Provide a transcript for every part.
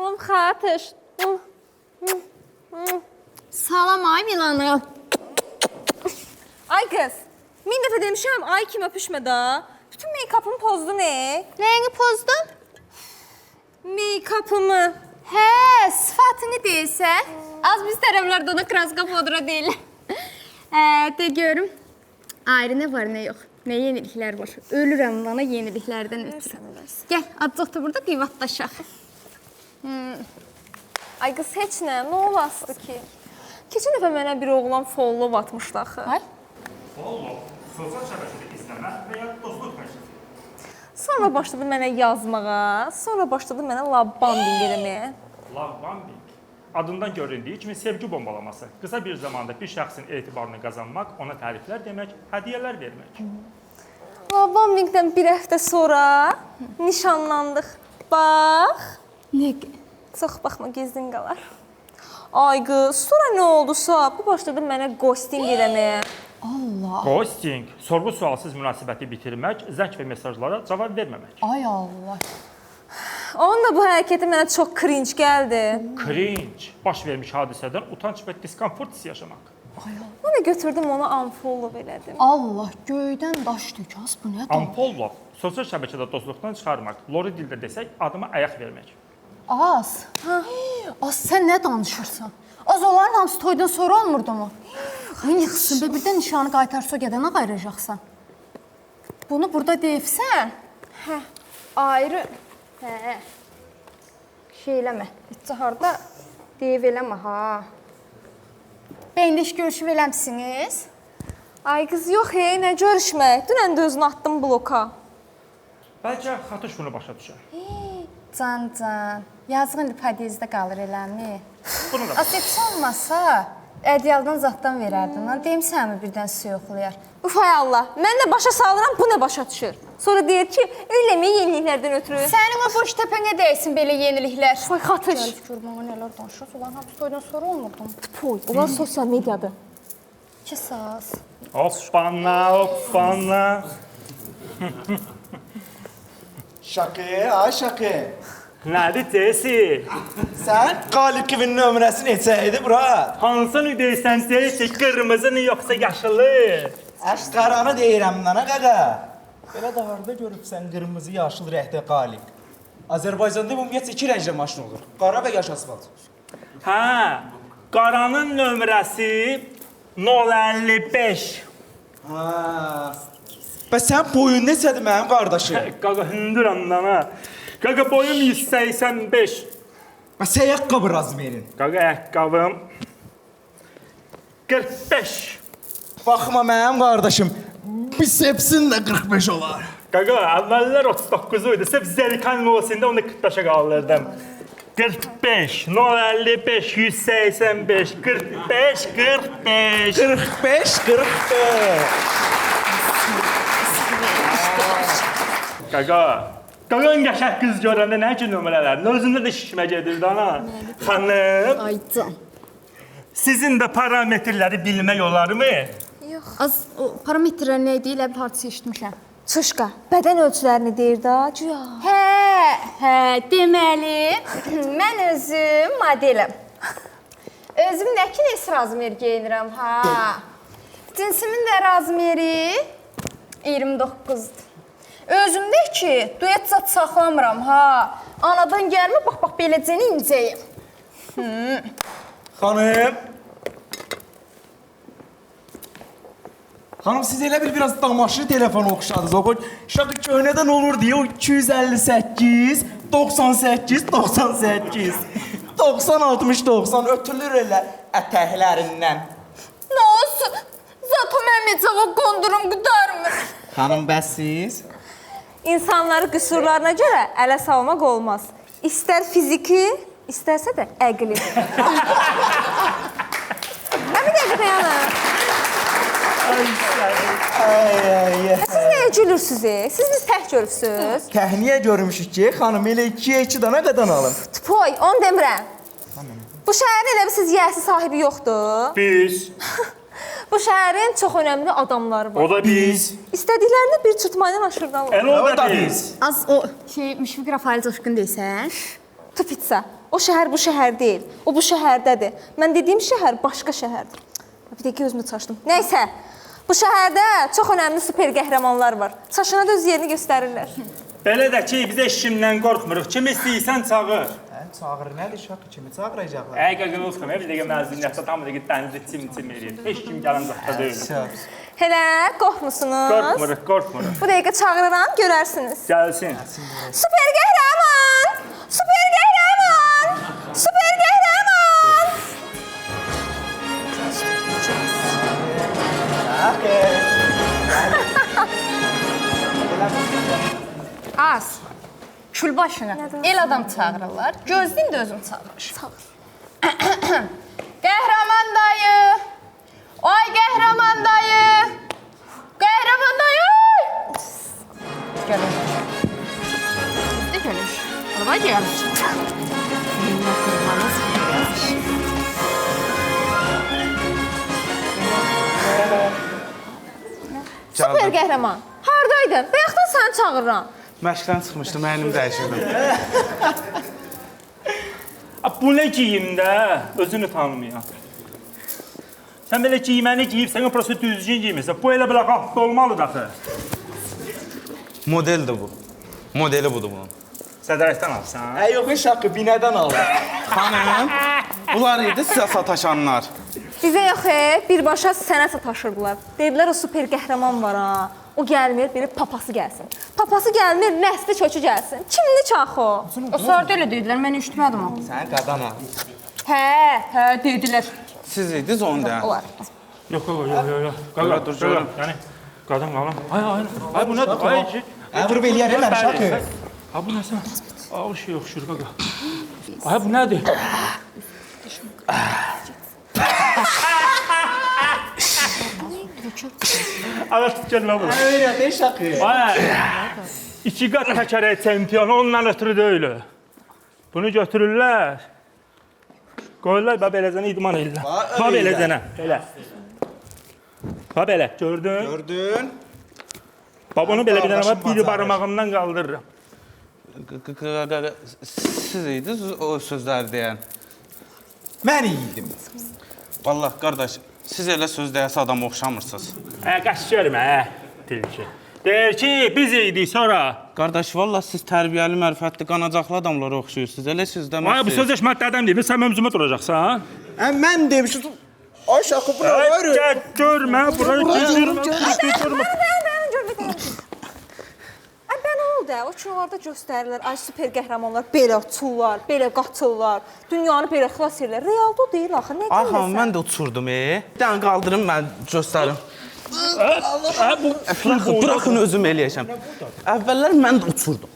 Salam xatış. Salam ay Milana. Ay qız, min dəfə demişəm, ay kim öpüşmə da. Bütün make-up'ımı pozdu ne? Nəyini pozdun? Make-up'ımı. Hə, sıfatını deyirsən. Az biz tərəflərdə ona kraska pudra deyil. De görüm. Ayrı nə var, nə yox. Nə yeniliklər var. Ölürəm bana yeniliklərdən ötürü. Gəl, azcıq da burada qiyvatlaşaq. Ay qız, heç nə olastı ki? Keçən dəfə mənə bir oğlan follow atmışdı axı. Ay. Follow, sosial şəbəkədə izləmə və ya dostluq məşqi. Sonra başladı mənə yazmağa, sonra başladı mənə love bombing eləməyə. Love bombing adından göründüyü kimi sevgi bombalaması. Qısa bir zamanda bir şəxsin etibarını qazanmaq, ona təriflər demək, hədiyyələr vermək. Love bombingdən bir həftə sonra nişanlandıq. Bax. Nə? Çox baxma, gizlin qalar. Ay qız, sonra nə oldusa, bu başladı mənə ghosting eləməyə. Allah. Ghosting, sorğu-sualsız münasibəti bitirmək, zəng və mesajlara cavab verməmək. Ay Allah. Onun da bu hərəkəti mənə çox cringe gəldi. Cringe, baş vermiş hadisədən utanç və diskomfort hissi yaşamaq. Mən də götürdüm onu unfollow elədim. Allah, göydən daş tökəz, bu nədir? Unfollow, sosial şəbəkədə dostluqdan çıxarmaq, lori dildə desək, adıma ayaq vermək. Az. Az, sən nə danışırsan? Az onların hamısı toydan sonra olmurdu mu? Sən yıxsın, birdən nişanı qaytarsa gedənə qayıracaqsan. Bunu burada deyibsən? Hə, ayrı. Hə. Şey eləmə, heç harda deyib eləmə, ha. Bəyində iş görüşüb eləmsiniz? Ay qız, yox nə görüşmək. Dünən də özünü atdım bloka. Bəlkə xatış bunu başa düşər. Can, yazıq indi podiyezdə qalır eləmi? Bunu da Aseks olmasa, ədyaldan zaddan verərdin. Deyim sənə birdən su yoxlayar. Uf ay Allah, mən də başa salıram, bu nə başa düşür? Sonra deyir ki, eləmək yeniliklərdən ötürü. Sənin o boş təpənə dəysin belə yeniliklər. Ay xatış. Gəl görməyə nələr danışırsan, ulan hamısı toydan sonra olmurdu mu? Poy, onlar sosial mediadır. Kisas. Hoppana. Şakı, ay şakı. Nədir Cesi? Sən Qalib kivinin nömrəsi neçə idi, bura? Hansını deyirsən Cesi, qırmızını yoxsa yaşılı? Əşqaranı deyirəm nana qaqa. Belə də harda görübsən qırmızı, yaşıl rəngdə Qalib? Azərbaycanda ümumiyyətlə iki rəngli maşın olur. Qara və yaş asfalt. Hə, qaranın nömrəsi 055. Ha. Bəs sən boyun neçədir mənim qardaşım? Qaqa hündürəm dana. Qaqa boyum 185. Bəs ayaqqabı razmerin. Qaqa ayaqqabım 45. Baxma mənim qardaşım. Bisepsin də 45 olar. Qaqa, əvvəllər 39 idi. Sırf zəlikan olsun da onu 45-ə qaldırdım. 45, 055, 185, 45, 45. 45, 45. Qaqa, qaqan qəşəng qız görəndə nə ki nömrələrin? Özündə də şişmə gedirdi ana. Xanım, Ay can. sizin də parametrləri bilmək olarmı? Az o parametrlər nə idi? Elə bir parça eşitmişəm. Çışqa, bədən ölçülərini deyir da, güya. Hə, deməli, mən özüm modelim. Özüm nə ki nes razmer geyinirəm, ha. Cinsimin də razmeri 29-dur. Özümdə ki, duet zat saxlamıram, ha. Anadan gəlmə, bax, beləcəni incəyim. Xanım. Xanım, siz elə biraz damaşlı telefon oxşadınız. O şaqı köhnədən olur deyə o 258, 98, 98, 90, 60, 90 ötülür elə ətəklərindən. Nə olsun? Zaten mənim cavab qondurum qıdarmı? Xanım, bəs siz? İnsanları qüsurlarına görə ələ salmaq olmaz. İstər fiziki, istərsə də əqli. Nə bir dəqiqə yana? Siz nəyə gülürsünüz? Siz biz tək görürsünüz. Təhniyə görmüşük ki, xanım elə 2-yə 2 dana qadan alın. Poy, onu demirəm. Bu şəhərin elə bir siz yəsi sahibi yoxdur. Biz. Bu şəhərin çox önəmli adamları var. O da biz. İstədiklərini bir çırpmayla aşırırlar. O da biz. Az o şey Müşfiq Rafael Coşqun deyirsən? Tupitsa. O şəhər bu şəhər deyil. O bu şəhərdədir. Mən dediyim şəhər başqa şəhərdir. Bir dəqiqə özümü çaşdım. Nəysə, bu şəhərdə çox önəmli super qəhrəmanlar var. Çaşına da öz yerini göstərirlər. Belə də ki, biz eşimdən qorxmuruq. Kim istəyirsən çağır. Çağır nədir şaq kimi çağıracaqlar? Əgər olsun, bir dəqiqə məzuniyyətdə tam bir dəqiqə dənizdə çim eləyir. Heç kim gələn zaxta deyil. Hələ qorxmusunuz? Qorxmuruq. Bu dəqiqə çağırıram, görərsiniz. Gəlsin. Super qəhrəman! Super qəhrəman! Super qəhrəman! Az. Kül başına. El adam çağırırlar. Gözləyin də özüm çağırmışam. Qəhrəman dayı! Ay qəhrəman dayı! Qəhrəman dayı! Gəlir. De gəlir. Araba gəlir. Super qəhrəman. Hardaydın? Bayaqdan səni çağırıram. Məşqdən çıxmışdım, əynimi dəyişirdim. Bu nə geyim də? Özünü tanımayan. Sən belə giyməni giyibsən, prosta düzgün giymirsən. Bu elə belə qalxdı olmalıdır axı. Modeldir bu. Modeli budur bunun. Sədərəkdən alsan. Yox, şaqı binədən aldım. Xanım, bunlar idi sizə sataşanlar. Bizə yox, birbaşa sənə sataşırdılar. Deyiblər o super qəhrəman var ha. O gəlmir, biri papası gəlsin. Papası gəlmir, nəsli köçü gəlsin. Kimli çax o? O saat elə dedilər, mən eşitmədim o. Sən qadana. Hə, dedilər. Siz idiniz onu da. Olar. Yox. Qala, dur, görüm. Yəni, qadın qalam. Ay, bu nədir? Ay, Vurub eləyər mən şaqı. Ha, bu nəsə? Ağır şey yoxşur, qaqa. Ay, bu nədir? Ala tut gəlmə bura. Öyrədə şaqı. Ay, iki qat təkərək çempionu ondan ötürü deyil. Bunu götürürlər. Qoyurlar, beləcənə idman edirlər. Beləcənə, belə. Belə, gördün? Gördün? Bunu belə bir dənə var, bir barmağımdan qaldırıram. Siz idiniz o sözləri deyən. Mən iyiydim. Vallahi, qardaş, siz elə söz deyəsə adama oxşamırsınız. Qaç görmə, dilki. Deyir ki, biz idik sonra. Qardaş, vallahi siz tərbiyəli, mərifətli, qanacaqlı adamlara oxşuyursunuz. Elə söz Ay, bu deməzsiniz. söz eşmətlərdən deyil, sən məmzumə duracaqsan. Mən demişdim. Ay şaqı bura var. Gəl, görmə, burayı görmə. Ay, bən oldu, o kinolarda göstərirlər. Ay, super qəhrəmanlar belə uçurlar, belə qatırlar, dünyanı belə xilas edirlər. Realda o deyil axı, nə Ay, xanım, gəlirsən? mən də uçurdum, Bir dənə qaldırım, mən göstərim. Bıraxın özüm eləyəcəm. Əvvəllər mən də uçurdum.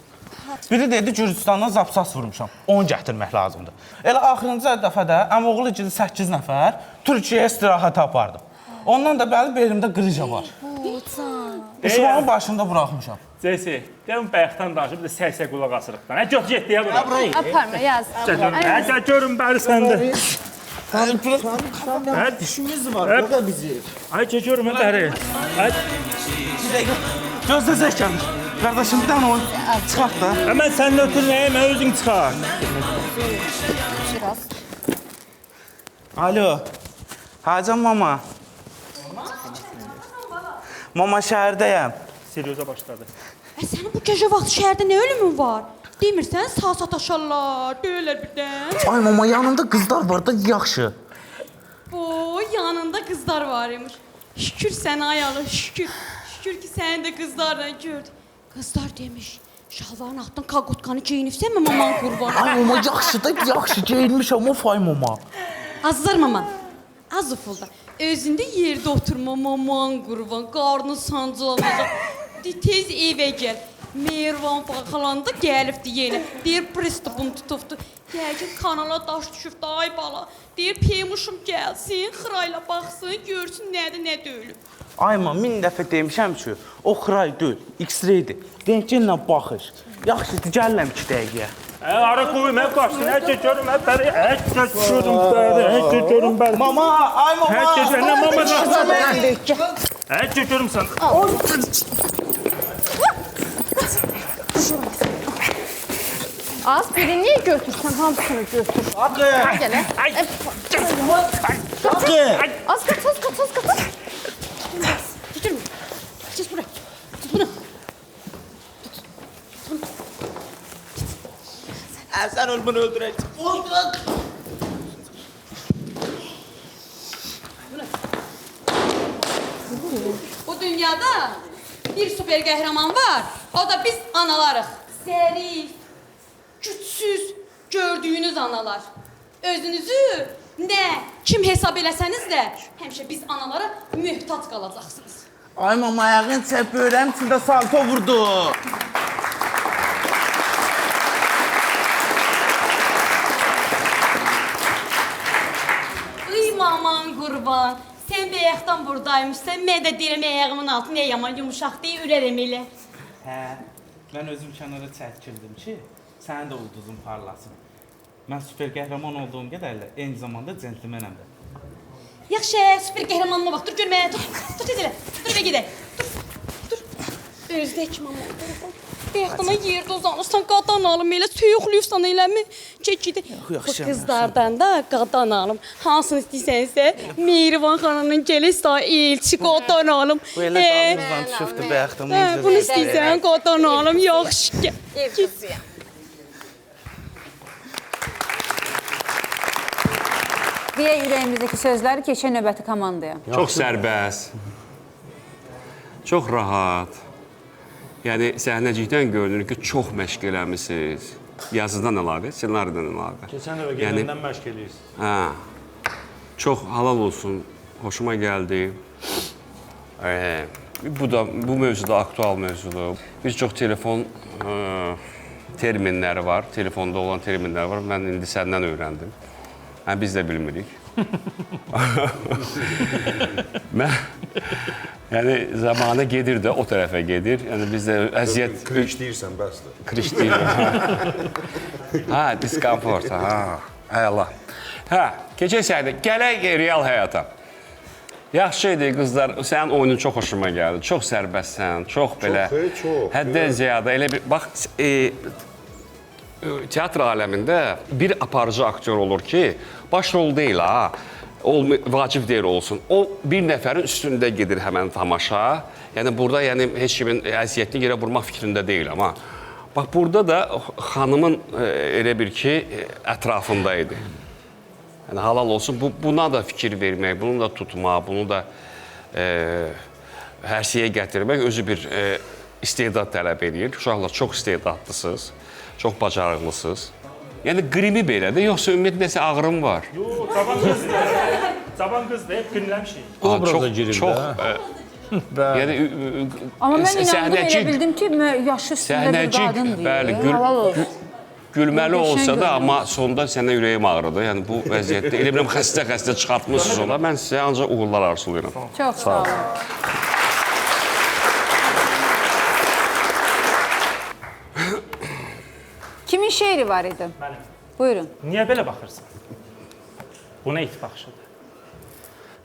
Biri dedi, Gürcüstandan zapsas vurmuşam. 10 gətirmək lazımdır. Elə axırıncı dəfədə əmoğlu gidi 8 nəfər Türkiyəyə istirahətə apardım. Ondan da bəli belimdə qrıja var. Uşağın başında buraxmışam. Ceysi, gəlin bayaqdan danışıb, bir də səy-səy qulaq asırıqdan. Göt get deyə bura. Aparma, yaz. Gəl, görün bəli səndə. İşimiz var, burada bizi. Ay, görmə bəri. Gözləzək gəlir. Qardaşım, bir dənə onu çıxart da. Mən səninlə ötürməyəm, mən özün çıxar. Alo. Hacım mama. Mama şəhərdəyəm. Seryoza başladı. Sənin bu gecə vaxtı şəhərdə nə ölümün var? Demirsən, sağ sataşarlar, deyirlər birdən. Ay mama, yanında qızlar var da yaxşı. Boy, yanında qızlar var imiş. Şükür sənə ayalı, şükür. Şükür ki, səni də qızlarla gördü. Qızlar demiş, şalvarın altdan kaqotkanı geyinibsən mi maman qurban? Ay mama, yaxşı da yaxşı geyinmişəm o fay mama. Azlar mama, az ufulda. Özündə yerdə oturma maman qurban, qarnı sancılanacaq. Tez evə gəl. Mervan baxalanda gəlibdi yenə. Deyir, pristopum tutubdu. Yəqin kanala daş düşübdü, ay bala. Deyir, peymuşum gəlsin, xırayla baxsın, görsün nədir, nə deyilib. Ay mama, 1000 dəfə demişəm ki, o xray deyil, X-raydir. Rentgenlə baxış. Yaxşıdır, gəlirəm 2 dəqiqəyə. Ara qoyum, qaçsın, görüm, bəri. Görüm, bəri. Mama, ay mama. Nə mama da? Görüm sən. Az biri niyə götürsən? Hamısını götür. Haqqı! Gəl. Haqqı! Az qaç. Götürmə. Çiz bura. Tut bunu. Sən ol bunu öldürəcək. Oldu. Bu dünyada bir süper qəhrəman var. O da biz analarıq. Zərif, gücsüz gördüyünüz analar. Özünüzü nə, kim hesab eləsəniz də həmişə biz analara möhtac qalacaqsınız. Ay mama, ayağın çəp böyrəm içində salto vurdu. Iy maman qurban, sən bəyəxdən buradaymışsan, mən də deyirəm ayağımın altı nə yaman yumuşaq deyə ürərəm elə. Hə, mən özüm kənara çəkildim ki, sənin də ulduzun parlasın. Mən süper qəhrəman olduğum qədərlə eyni zamanda centlmenəm də. Yaxşı, süper qəhrəmanıma bax, dur görməyə, tut tez elə, dur və gedək. Dur. Özdək mama. Bəyəxtana yerdə uzanırsan, qadan alım elə, söyüxlüyürsən eləmi? Çəkidi. Bu qızlardan da qadan alım. Hansını istəyirsənsə, Mehriban xanımın gəlis daha elçi qadan alım. Bu elə dalımızdan düşübdü bəyəxtəm. Bunu istəyirsən, qadan alım, yaxşı gəl. Ev qızıyam. Deyə ürəyimizdəki sözləri keçən növbəti komandaya. Çox sərbəst, çox rahat. Yəni, səhnəcikdən görünür ki, çox məşq eləmişsiniz. Yazıdan əlavə, ssenaridən əlavə. Keçən dəfə gələndən məşq eləyirsiniz. Hə, çox halal olsun, hoşuma gəldi. Bu mövzuda aktual mövzudur. Bir çox telefon terminləri var, telefonda olan terminlər var. Mən indi səndən öyrəndim. Biz də bilmirik. Mən, yəni, zamanı gedir də, o tərəfə gedir. Yəni, biz də əziyyət... Kriş deyirsən, bəsdir. Kriş deyirəm. Hə, diskomfort, hə, əla. Hə, keçək səhədə, gələk real həyata. Yaxşı idi, qızlar, sənin oyunun çox hoşuma gəldi. Çox sərbəstsən, çox belə... Çox. Həddən ziyadə, elə bir... Bax, teatr aləmində bir aparıcı aktyor olur ki, baş rol deyil, ha, vacib deyil olsun. O, bir nəfərin üstündə gedir həmən tamaşa. Yəni, burada heç kimin əziyyətini yerə vurmaq fikrində deyil, amma bax, burada da xanımın elə bir ki, ətrafında idi. Yəni, halal olsun, buna da fikir vermək, bunu da tutmaq, bunu da hər şeyə gətirmək özü bir istedad tələb edir. Uşaqlar çox istedadlısınız. Çox bacarıqlısınız. Yəni, qrimi belədir, yoxsa ümumiyyətlə nəsə ağrım var? Yox, cavan qızdır. Cavan qızdır, hep qrimləmişik. Obraza girir də. Yəni, Amma mən inandım, elə bildim ki, yaşı üstündə bir qadın deyil. Bəli, gülməli olsa da, amma sonda sənə ürəyim ağrıdı. Yəni, bu vəziyyətdə, elə biləm, xəstə çıxartmışsınız ona. Mən sizə ancaq uğurlar arzulayıram. Çox sağ olun. Kimin şeiri var idi? Mənim. Buyurun. Niyə belə baxırsan? Bu nə it baxışıdır?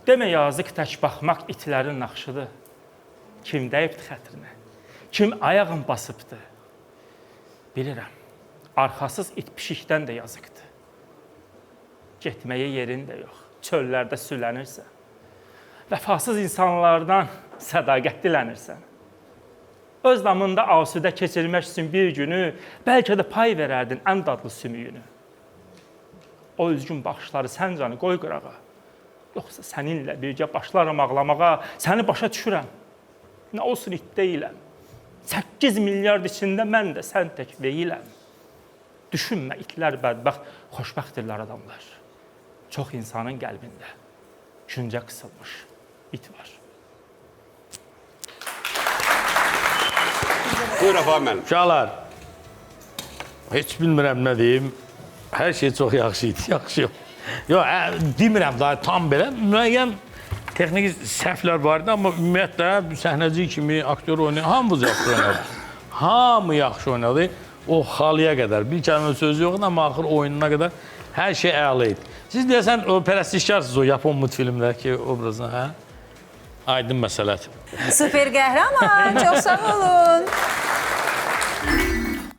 Demə yazıq tək baxmaq itlərin naxşıdır. Kim dəyibdir xətrinə? Kim ayağın basıbdır? Bilirəm, arxasız it pişikdən də yazıqdır. Getməyə yerin də yox, çöllərdə sülənirsən. Vəfasız insanlardan sədaqət dilənirsən. Öz damında asudə keçirmək üçün bir günü, bəlkə də pay verərdin ən dadlı sümüyünü. O üzgün baxışları sən canı qoy qırağa. Yoxsa səninlə birgə başlarım ağlamağa, səni başa düşürəm. Nə olsun it deyiləm. 8 milyard içində mən də sən tək deyiləm. Düşünmə, itlər bədbəxt, xoşbəxtdirlər adamlar. Çox insanın qəlbində küncə qısılmış it var. Buyur, afam mənim. Uşaqlar, heç bilmirəm nə deyim. Hər şey çox yaxşı idi, yaxşı yox. Yox, demirəm daha tam belə. Müəyyən texniki səhvlər var idi, amma ümumiyyətlə səhnəci kimi aktyor oynayan hamımız yaxşı oynadı. Hamı yaxşı oynadı. O xalıya qədər. Bir kəlmə sözü yox idi, amma axır oyununa qədər hər şey əla idi. Siz deyəsən, o pərəstişkarsınız o Yapon multfilmdəki obrazına, hə? Aydın məsələdir. Süper qəhrəman, çox sağ olun.